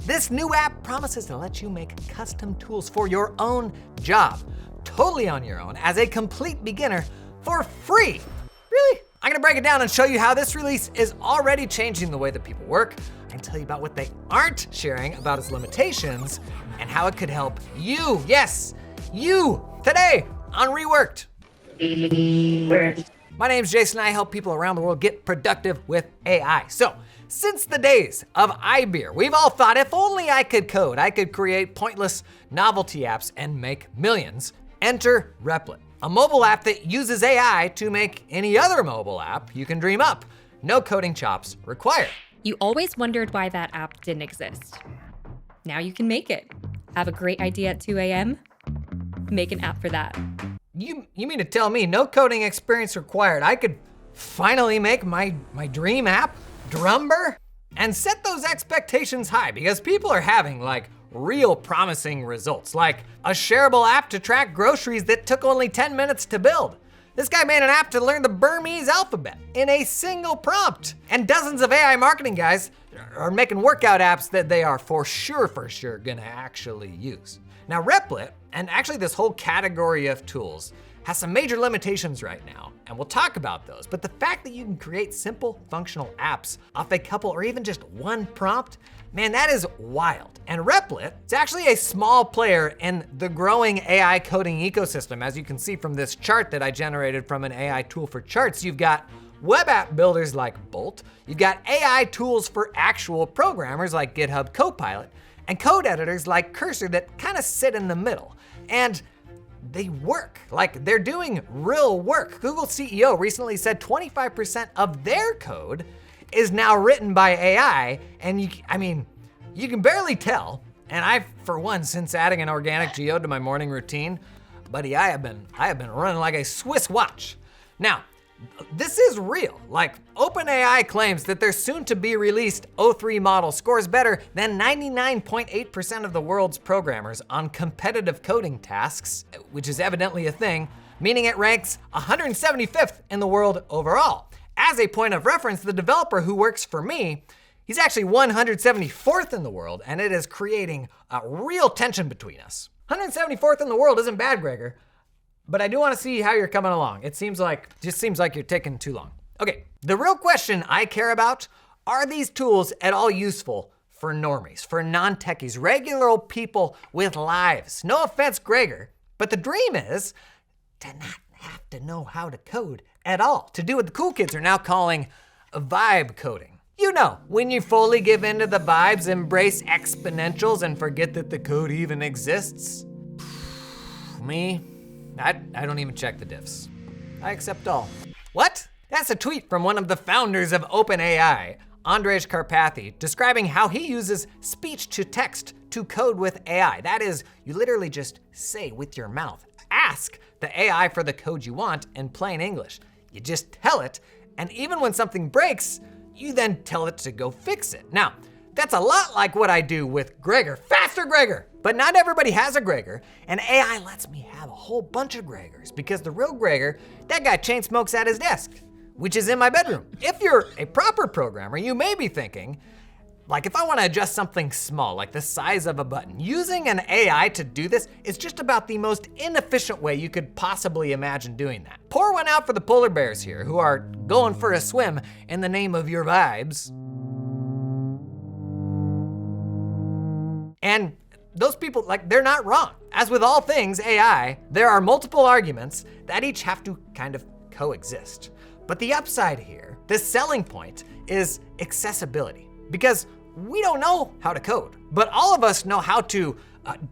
This new app promises to let you make custom tools for your own job, totally on your own, as a complete beginner for free. Really? I'm gonna break it down and show you how this release is already changing the way that people work. I can tell you about what they aren't sharing about its limitations and how it could help you, yes, you, today on Reworked. My name's Jason. I help people around the world get productive with AI. So, since the days of iBeer, we've all thought, if only I could code, I could create pointless novelty apps and make millions. Enter Replit, a mobile app that uses AI to make any other mobile app you can dream up. No coding chops required. You always wondered why that app didn't exist. Now you can make it. Have a great idea at 2 a.m.? Make an app for that. You mean to tell me no coding experience required, I could finally make my dream app, Drumber? And set those expectations high, because people are having like real promising results, like a shareable app to track groceries that took only 10 minutes to build. This guy made an app to learn the Burmese alphabet in a single prompt. And dozens of AI marketing guys are making workout apps that they are for sure gonna actually use. Now Replit, and actually this whole category of tools, has some major limitations right now, and we'll talk about those. But the fact that you can create simple functional apps off a couple or even just one prompt, man, that is wild. And Replit is actually a small player in the growing AI coding ecosystem. As you can see from this chart that I generated from an AI tool for charts, you've got web app builders like Bolt, you've got AI tools for actual programmers like GitHub Copilot, and code editors like Cursor that kind of sit in the middle. And they work, like they're doing real work. Google CEO recently said 25% of their code is now written by AI, and you can barely tell. And I, for one, since adding an organic geode to my morning routine, buddy, I have been running like a Swiss watch. Now, this is real. Like, OpenAI claims that their soon-to-be released O3 model scores better than 99.8% of the world's programmers on competitive coding tasks, which is evidently a thing, meaning it ranks 175th in the world overall. As a point of reference, the developer who works for me, he's actually 174th in the world, and it is creating a real tension between us. 174th in the world isn't bad, Gregor. But I do want to see how you're coming along. Just seems like you're taking too long. Okay, the real question I care about, are these tools at all useful for normies, for non-techies, regular old people with lives? No offense, Gregor, but the dream is to not have to know how to code at all, to do what the cool kids are now calling vibe coding. You know, when you fully give into the vibes, embrace exponentials, and forget that the code even exists. Me? I don't even check the diffs. I accept all. What? That's a tweet from one of the founders of OpenAI, Andrej Karpathy, describing how he uses speech to text to code with AI. That is, you literally just say with your mouth, ask the AI for the code you want in plain English. You just tell it, and even when something breaks, you then tell it to go fix it. Now, that's a lot like what I do with Gregor. Faster, Gregor! But not everybody has a Gregor, and AI lets me have a whole bunch of Gregors, because the real Gregor, that guy chain smokes at his desk, which is in my bedroom. If you're a proper programmer, you may be thinking, like if I want to adjust something small, like the size of a button, using an AI to do this is just about the most inefficient way you could possibly imagine doing that. Pour one out for the polar bears here, who are going for a swim in the name of your vibes. And those people, like, they're not wrong. As with all things AI, there are multiple arguments that each have to kind of coexist. But the upside here, the selling point, is accessibility. Because we don't know how to code, but all of us know how to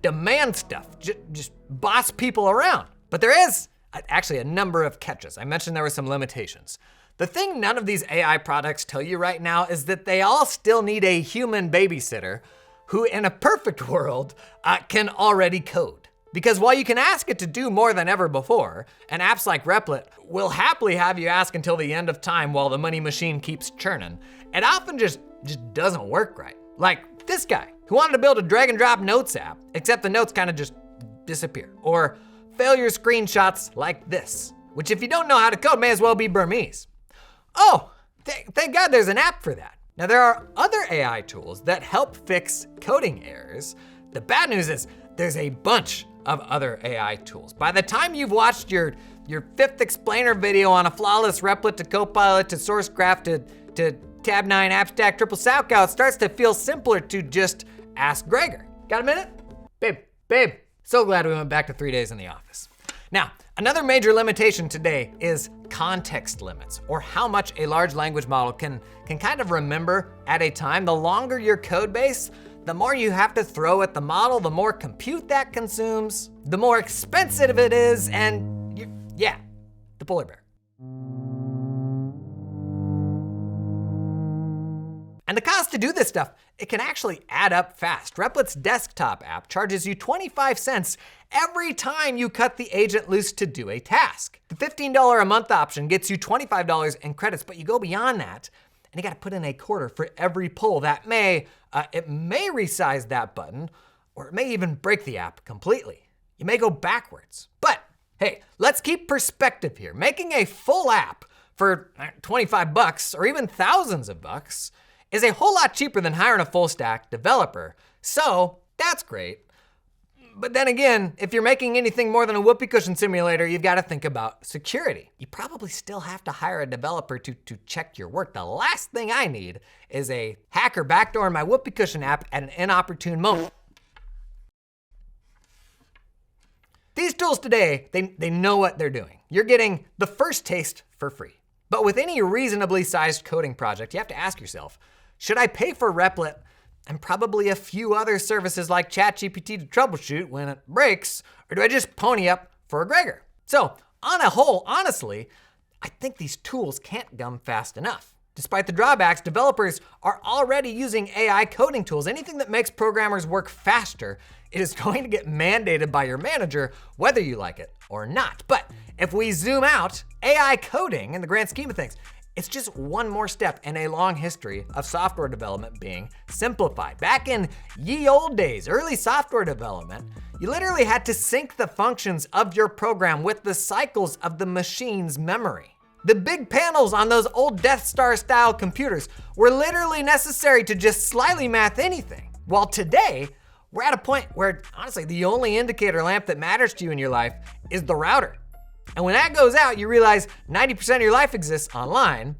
demand stuff, just boss people around. But there is actually a number of catches. I mentioned there were some limitations. The thing none of these AI products tell you right now is that they all still need a human babysitter who in a perfect world can already code. Because while you can ask it to do more than ever before, and apps like Replit will happily have you ask until the end of time while the money machine keeps churning, it often just doesn't work right. Like this guy, who wanted to build a drag and drop notes app, except the notes kind of just disappear. Or failure screenshots like this, which if you don't know how to code may as well be Burmese. Oh, thank God there's an app for that. Now, there are other AI tools that help fix coding errors. The bad news is there's a bunch of other AI tools. By the time you've watched your fifth explainer video on a flawless Replit to Copilot to source graph to tab 9 abstract triple salchow, it starts to feel simpler to just ask Gregor. Got a minute? Babe, so glad we went back to 3 days in the office. Now, another major limitation today is context limits, or how much a large language model can kind of remember at a time. The longer your code base, the more you have to throw at the model, the more compute that consumes, the more expensive it is, and the polar bear. And the cost to do this stuff, it can actually add up fast. Replit's desktop app charges you 25 cents every time you cut the agent loose to do a task. The $15 a month option gets you $25 in credits, but you go beyond that, and you gotta put in a quarter for every pull. That may resize that button, or it may even break the app completely. You may go backwards. But hey, let's keep perspective here. Making a full app for 25 bucks, or even thousands of bucks, is a whole lot cheaper than hiring a full stack developer. So that's great. But then again, if you're making anything more than a whoopee cushion simulator, you've got to think about security. You probably still have to hire a developer to check your work. The last thing I need is a hacker backdoor in my whoopee cushion app at an inopportune moment. These tools today, they know what they're doing. You're getting the first taste for free. But with any reasonably sized coding project, you have to ask yourself, should I pay for Replit and probably a few other services like ChatGPT to troubleshoot when it breaks, or do I just pony up for a Gregor? So, on a whole, honestly, I think these tools can't come fast enough. Despite the drawbacks, developers are already using AI coding tools. Anything that makes programmers work faster is going to get mandated by your manager, whether you like it or not. But if we zoom out, AI coding, in the grand scheme of things, it's just one more step in a long history of software development being simplified. Back in ye old days, early software development, you literally had to sync the functions of your program with the cycles of the machine's memory. The big panels on those old Death Star style computers were literally necessary to just slightly math anything. While today, we're at a point where, honestly, the only indicator lamp that matters to you in your life is the router. And when that goes out, you realize 90% of your life exists online,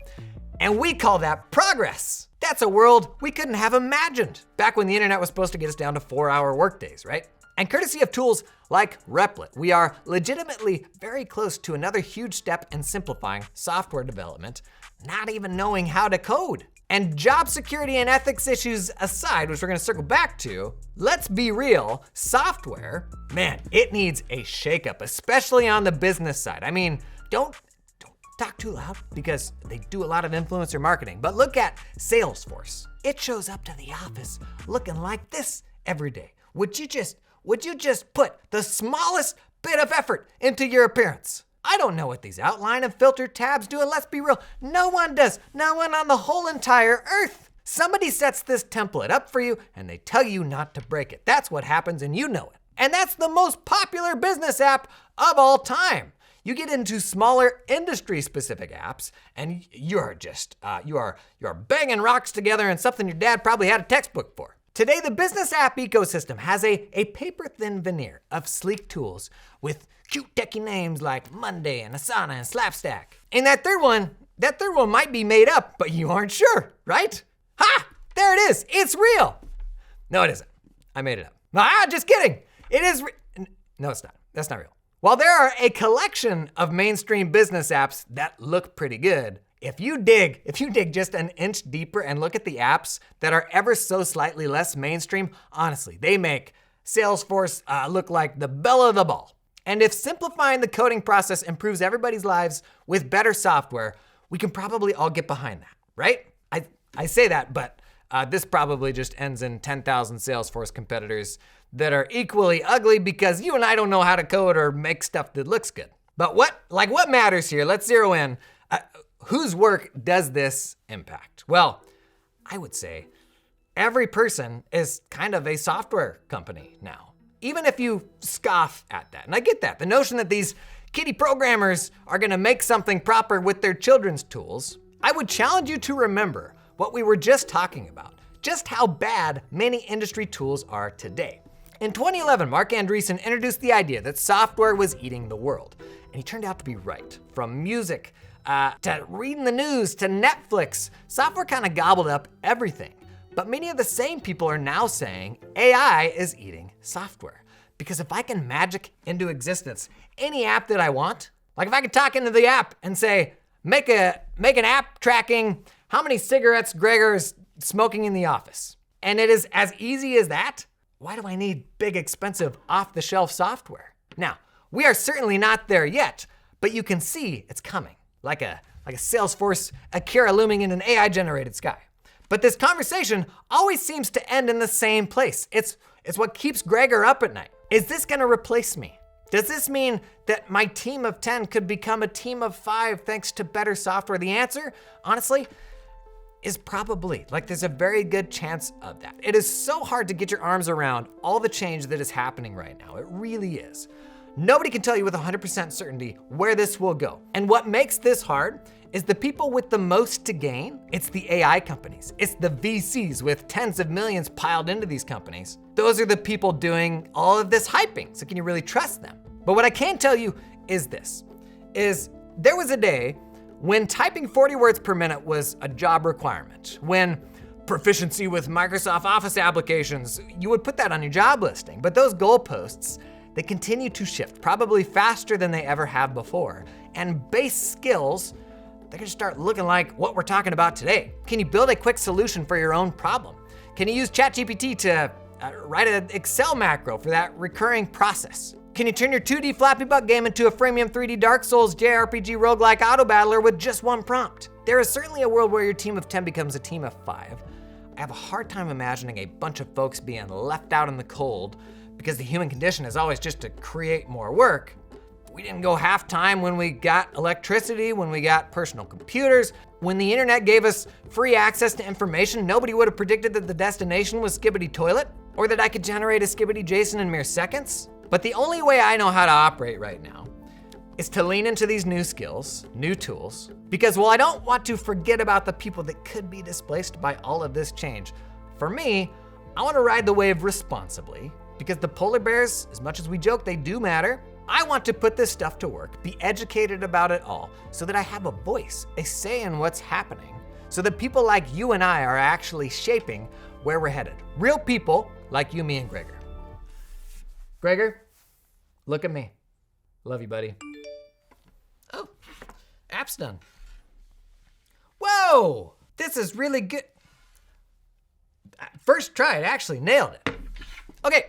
and we call that progress. That's a world we couldn't have imagined back when the internet was supposed to get us down to 4-hour workdays, right? And courtesy of tools like Replit, we are legitimately very close to another huge step in simplifying software development, not even knowing how to code. And job security and ethics issues aside, which we're gonna circle back to, let's be real, software, man, it needs a shakeup, especially on the business side. I mean, don't talk too loud because they do a lot of influencer marketing, but look at Salesforce. It shows up to the office looking like this every day. Would you just put the smallest bit of effort into your appearance? I don't know what these outline and filter tabs do, and let's be real, no one does. No one on the whole entire earth. Somebody sets this template up for you and they tell you not to break it. That's what happens and you know it. And that's the most popular business app of all time. You get into smaller industry-specific apps and you are banging rocks together in something your dad probably had a textbook for. Today, the business app ecosystem has a paper-thin veneer of sleek tools with cute techie names like Monday and Asana and Slapstack. And that third one might be made up, but you aren't sure, right? Ha! There it is, it's real. No, it isn't. I made it up. Just kidding. It is no, it's not. That's not real. While there are a collection of mainstream business apps that look pretty good, if you dig just an inch deeper and look at the apps that are ever so slightly less mainstream, honestly, they make Salesforce look like the belle of the ball. And if simplifying the coding process improves everybody's lives with better software, we can probably all get behind that, right? I say that, but this probably just ends in 10,000 Salesforce competitors that are equally ugly because you and I don't know how to code or make stuff that looks good. But what matters here? Let's zero in. Whose work does this impact? Well, I would say every person is kind of a software company now, even if you scoff at that. And I get that. The notion that these kiddie programmers are gonna make something proper with their children's tools. I would challenge you to remember what we were just talking about, just how bad many industry tools are today. In 2011, Mark Andreessen introduced the idea that software was eating the world, and he turned out to be right. From music to reading the news to Netflix, software kind of gobbled up everything. But many of the same people are now saying AI is eating software. Because if I can magic into existence any app that I want, like if I could talk into the app and say, make an app tracking how many cigarettes Gregor is smoking in the office. And it is as easy as that. Why do I need big, expensive, off-the-shelf software? Now, we are certainly not there yet, but you can see it's coming. Like a Salesforce Akira looming in an AI-generated sky. But this conversation always seems to end in the same place. It's what keeps Gregor up at night. Is this gonna replace me? Does this mean that my team of 10 could become a team of 5 thanks to better software? The answer, honestly, is probably. Like, there's a very good chance of that. It is so hard to get your arms around all the change that is happening right now. It really is. Nobody can tell you with 100% certainty where this will go. And what makes this hard is the people with the most to gain. It's the AI companies. It's the VCs with tens of millions piled into these companies. Those are the people doing all of this hyping. So can you really trust them? But what I can tell you is this, is there was a day when typing 40 words per minute was a job requirement, when proficiency with Microsoft Office applications, you would put that on your job listing. But those goalposts, they continue to shift, probably faster than they ever have before. And base skills, they're gonna start looking like what we're talking about today. Can you build a quick solution for your own problem? Can you use ChatGPT to write an Excel macro for that recurring process? Can you turn your 2D Flappy Buck game into a freemium 3D Dark Souls JRPG roguelike auto battler with just one prompt? There is certainly a world where your team of 10 becomes a team of 5. I have a hard time imagining a bunch of folks being left out in the cold because the human condition is always just to create more work. We didn't go half time when we got electricity, when we got personal computers. When the internet gave us free access to information, nobody would have predicted that the destination was Skibbity Toilet, or that I could generate a Skibbity JSON in mere seconds. But the only way I know how to operate right now is to lean into these new skills, new tools, because while I don't want to forget about the people that could be displaced by all of this change, for me, I want to ride the wave responsibly, because the polar bears, as much as we joke they do matter, I want to put this stuff to work, be educated about it all, so that I have a voice, a say in what's happening, so that people like you and I are actually shaping where we're headed. Real people like you, me, and Gregor. Gregor, look at me. Love you, buddy. Oh, app's done. Whoa, this is really good. First try, it actually nailed it. Okay,